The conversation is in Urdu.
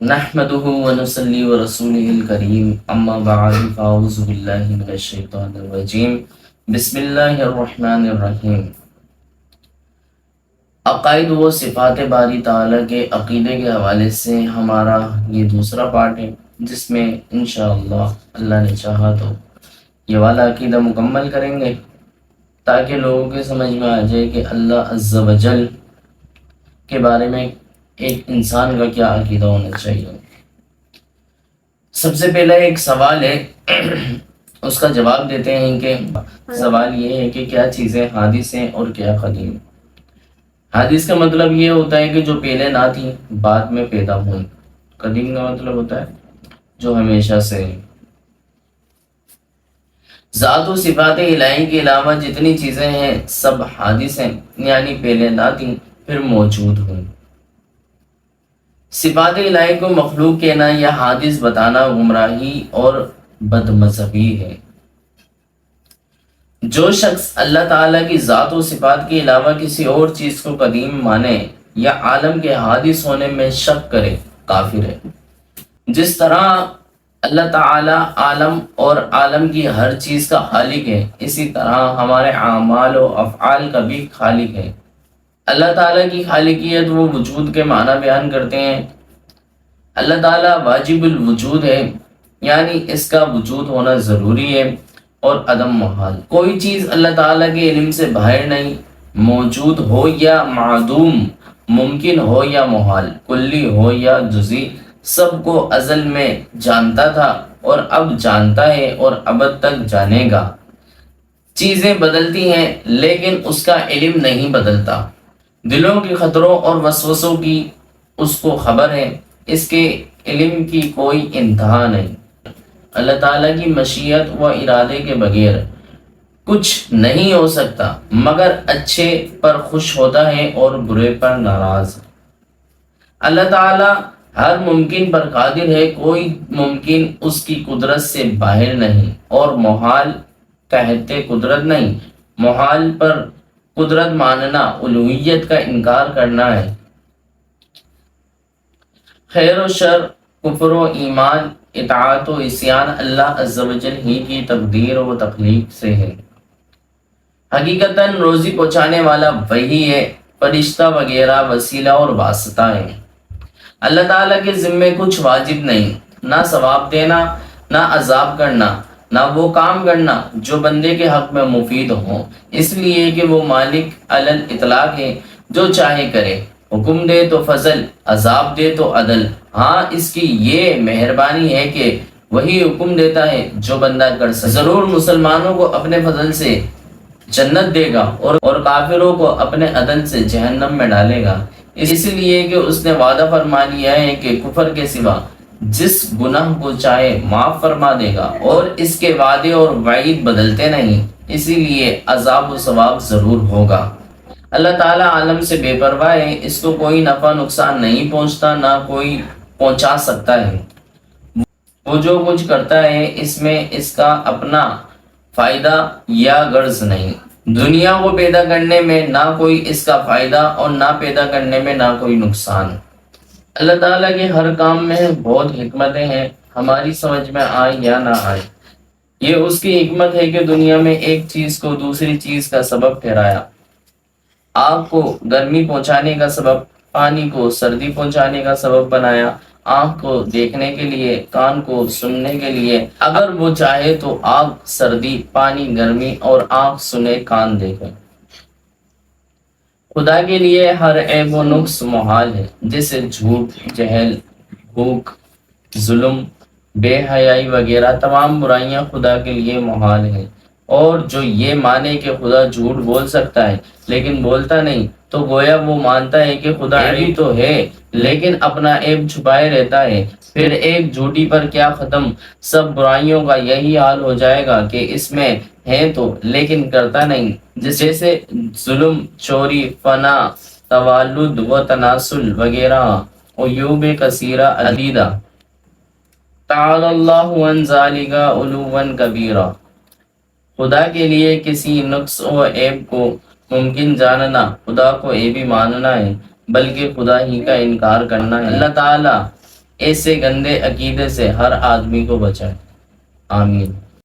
نحمده ونصلي ورسوله الكريم اما بعد فاعوذ بالله من الشيطان الرجيم بسم اللہ الرحمن الرحیم۔ عقائد و صفات باری تعالیٰ کے عقیدے کے حوالے سے ہمارا یہ دوسرا پارٹ ہے، جس میں انشاءاللہ اللہ نے چاہا تو یہ والا عقیدہ مکمل کریں گے تاکہ لوگوں کے سمجھ میں آ جائے کہ اللہ عز و جل کے بارے میں ایک انسان کا کیا عقیدہ ہونا چاہیے۔ سب سے پہلا ایک سوال ہے، اس کا جواب دیتے ہیں کہ سوال یہ ہے کہ کیا چیزیں حادث ہیں اور کیا قدیم۔ حادث کا مطلب یہ ہوتا ہے کہ جو پہلے نہ تھی بعد میں پیدا ہوئی، قدیم کا مطلب ہوتا ہے جو ہمیشہ سے ہے۔ ذات و صفات الہی کے علاوہ جتنی چیزیں ہیں سب حادث ہیں، یعنی پہلے نہ تھیں پھر موجود ہوئیں۔ صفات الہی کو مخلوق کہنا یا حادث بتانا گمراہی اور بد مذہبی ہے۔ جو شخص اللہ تعالیٰ کی ذات و صفات کے علاوہ کسی اور چیز کو قدیم مانے یا عالم کے حادث ہونے میں شک کرے کافر ہے۔ جس طرح اللہ تعالیٰ عالم اور عالم کی ہر چیز کا خالق ہے، اسی طرح ہمارے اعمال و افعال کا بھی خالق ہے۔ اللہ تعالیٰ کی خالقیت وہ وجود کے معنی بیان کرتے ہیں۔ اللہ تعالیٰ واجب الوجود ہے، یعنی اس کا وجود ہونا ضروری ہے اور عدم محال۔ کوئی چیز اللہ تعالیٰ کے علم سے باہر نہیں، موجود ہو یا معدوم، ممکن ہو یا محال، کلی ہو یا جزئی، سب کو ازل میں جانتا تھا اور اب جانتا ہے اور ابد تک جانے گا۔ چیزیں بدلتی ہیں لیکن اس کا علم نہیں بدلتا۔ دلوں کے خطروں اور وسوسوں کی اس کو خبر ہے، اس کے علم کی کوئی انتہا نہیں۔ اللہ تعالیٰ کی مشیت و ارادے کے بغیر کچھ نہیں ہو سکتا، مگر اچھے پر خوش ہوتا ہے اور برے پر ناراض۔ اللہ تعالیٰ ہر ممکن پر قادر ہے، کوئی ممکن اس کی قدرت سے باہر نہیں، اور محال کہتے قدرت نہیں۔ محال پر قدرت ماننا الوہیت کا انکار کرنا ہے۔ خیر و شر، کفر و ایمان، اطاعت و عصیان اللہ عز و جل ہی کی تقدیر و تخلیق سے ہے۔ حقیقتاً روزی پہنچانے والا وہی ہے، فرشتہ وغیرہ وسیلہ اور واسطہ ہے۔ اللہ تعالیٰ کے ذمے کچھ واجب نہیں، نہ ثواب دینا، نہ عذاب کرنا، نہ وہ کام کرنا جو بندے کے حق میں مفید ہوں، اس لیے کہ وہ مالک علی الاطلاق ہے، جو چاہے کرے، حکم دے تو فضل، عذاب دے تو عدل۔ ہاں اس کی یہ مہربانی ہے کہ وہی حکم دیتا ہے جو بندہ کر سکے۔ ضرور مسلمانوں کو اپنے فضل سے جنت دے گا اور کافروں کو اپنے عدل سے جہنم میں ڈالے گا، اس لیے کہ اس نے وعدہ فرما لیا ہے کہ کفر کے سوا جس گناہ کو چاہے معاف فرما دے گا، اور اس کے وعدے اور وعید بدلتے نہیں، اسی لیے عذاب و ثواب ضرور ہوگا۔ اللہ تعالیٰ عالم سے بے پرواہ ہے، اس کو کوئی نفع نقصان نہیں پہنچتا، نہ کوئی پہنچا سکتا ہے۔ وہ جو کچھ کرتا ہے اس میں اس کا اپنا فائدہ یا غرض نہیں۔ دنیا کو پیدا کرنے میں نہ کوئی اس کا فائدہ اور نہ پیدا کرنے میں نہ کوئی نقصان۔ اللہ تعالیٰ کے ہر کام میں بہت حکمتیں ہیں، ہماری سمجھ میں آئے یا نہ آئے۔ یہ اس کی حکمت ہے کہ دنیا میں ایک چیز کو دوسری چیز کا سبب ٹھہرایا۔ آگ کو گرمی پہنچانے کا سبب، پانی کو سردی پہنچانے کا سبب بنایا، آنکھ کو دیکھنے کے لیے، کان کو سننے کے لیے۔ اگر وہ چاہے تو آگ سردی، پانی گرمی اور آنکھ سنے کان دیکھے۔ خدا کے لیے ہر عیب و نقص محال ہے، جیسے جھوٹ، جہل، بھوک، ظلم، بے حیائی وغیرہ تمام برائیاں خدا کے لیے محال ہیں۔ اور جو یہ مانے کہ خدا جھوٹ بول سکتا ہے لیکن بولتا نہیں، تو گویا وہ مانتا ہے کہ خدا عیبی تو ہے لیکن اپنا عیب چھپائے رہتا ہے۔ پھر ایک جھوٹی پر کیا ختم، سب برائیوں کا یہی حال ہو جائے گا کہ اس میں ہے تو لیکن کرتا نہیں، جیسے ظلم، چوری، فنا، توالد و تناسل وغیرہ، عیوب کثیرہ عدیدہ۔ تعالی اللہ عن ذالک علوا کبیرا۔ خدا کے لیے کسی نقص و عیب کو ممکن جاننا خدا کو عیبی ماننا ہے، بلکہ خدا ہی کا انکار کرنا ہے۔ اللہ تعالیٰ ایسے گندے عقیدے سے ہر آدمی کو بچائے، آمین۔